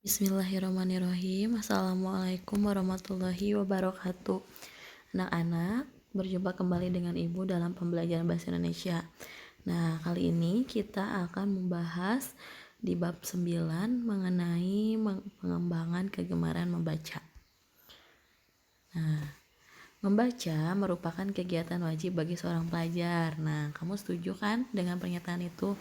Bismillahirrahmanirrahim. Assalamualaikum warahmatullahi wabarakatuh. Anak-anak, berjumpa kembali dengan Ibu dalam pembelajaran Bahasa Indonesia. Nah, kali ini kita akan membahas di bab 9 mengenai pengembangan kegemaran membaca. Nah, membaca merupakan kegiatan wajib bagi seorang pelajar. Nah, kamu setuju kan dengan pernyataan itu?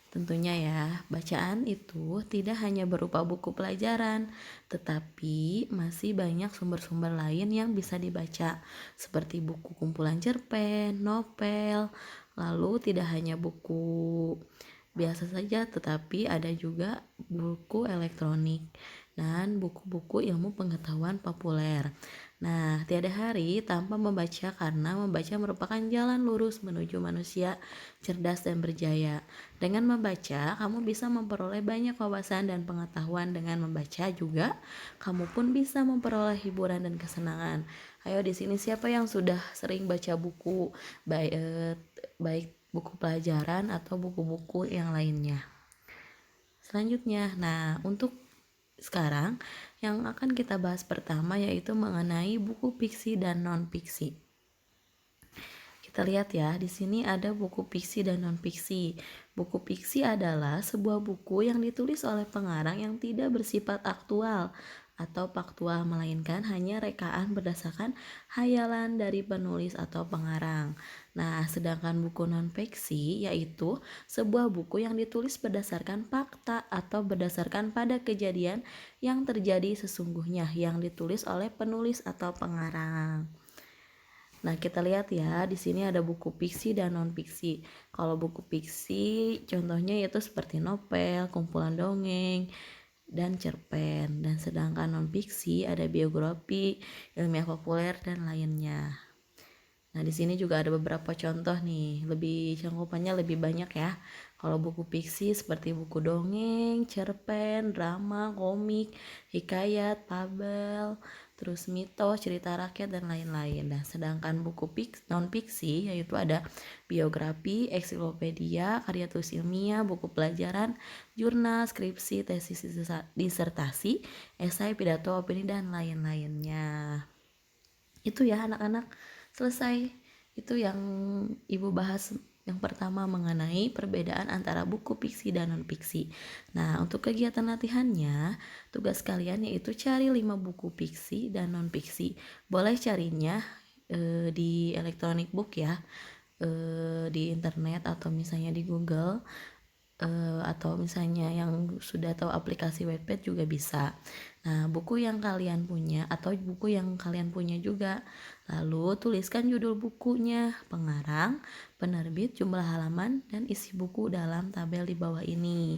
Tentunya ya, bacaan itu tidak hanya berupa buku pelajaran, tetapi masih banyak sumber-sumber lain yang bisa dibaca, seperti buku kumpulan cerpen, novel, lalu tidak hanya buku biasa saja, tetapi ada juga buku elektronik dan buku-buku ilmu pengetahuan populer. Nah, tiada hari tanpa membaca karena membaca merupakan jalan lurus menuju manusia cerdas dan berjaya. Dengan membaca, kamu bisa memperoleh banyak wawasan dan pengetahuan. Dengan membaca juga, kamu pun bisa memperoleh hiburan dan kesenangan. Ayo di sini siapa yang sudah sering baca buku, baik buku pelajaran atau buku-buku yang lainnya. Selanjutnya, nah untuk sekarang yang akan kita bahas pertama yaitu mengenai buku fiksi dan non-fiksi. Kita lihat ya, di sini ada buku fiksi dan non-fiksi. Buku fiksi adalah sebuah buku yang ditulis oleh pengarang yang tidak bersifat aktual atau faktual, melainkan hanya rekaan berdasarkan hayalan dari penulis atau pengarang. Nah, sedangkan buku non-fiksi yaitu sebuah buku yang ditulis berdasarkan fakta atau berdasarkan pada kejadian yang terjadi sesungguhnya yang ditulis oleh penulis atau pengarang. Nah, kita lihat ya, di sini ada buku fiksi dan non-fiksi. Kalau buku fiksi, contohnya yaitu seperti novel, kumpulan dongeng, dan cerpen. Dan sedangkan non-fiksi ada biografi, ilmiah populer, dan lainnya. Nah, di sini juga ada beberapa contoh nih, cangkupannya lebih banyak ya. Kalau buku fiksi seperti buku dongeng, cerpen, drama, komik, hikayat, fabel, terus mitos, cerita rakyat, dan lain-lain. Nah, sedangkan buku non-fiksi yaitu ada biografi, ensiklopedia, karya tulis ilmiah, buku pelajaran, jurnal, skripsi, tesis disertasi, esai, pidato, opini, dan lain-lainnya. Itu ya anak-anak, selesai. Itu yang Ibu bahas yang pertama mengenai perbedaan antara buku fiksi dan non-fiksi. Nah, untuk kegiatan latihannya, tugas kalian yaitu cari 5 buku fiksi dan non-fiksi. Boleh carinya di electronic book ya, di internet atau misalnya di Google, atau misalnya yang sudah tahu aplikasi Wattpad juga bisa. Nah, buku yang kalian punya atau buku yang kalian punya juga. Lalu tuliskan judul bukunya, pengarang, penerbit, jumlah halaman, dan isi buku dalam tabel di bawah ini.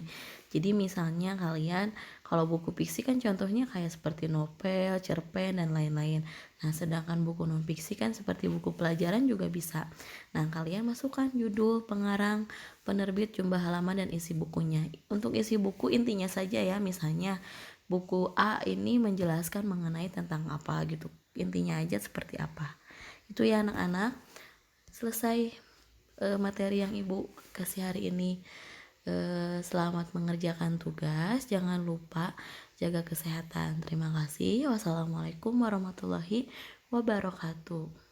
Jadi misalnya kalian, kalau buku fiksi kan contohnya kayak seperti novel, cerpen, dan lain-lain. Nah, sedangkan buku non fiksi kan seperti buku pelajaran juga bisa. Nah, kalian masukkan judul, pengarang, penerbit, jumlah halaman, dan isi bukunya. Untuk isi buku intinya saja ya, misalnya buku A ini menjelaskan mengenai tentang apa gitu, intinya aja seperti apa. Itu ya anak-anak, selesai materi yang Ibu kasih hari ini. Selamat mengerjakan tugas, jangan lupa jaga kesehatan. Terima kasih. Wassalamualaikum warahmatullahi wabarakatuh.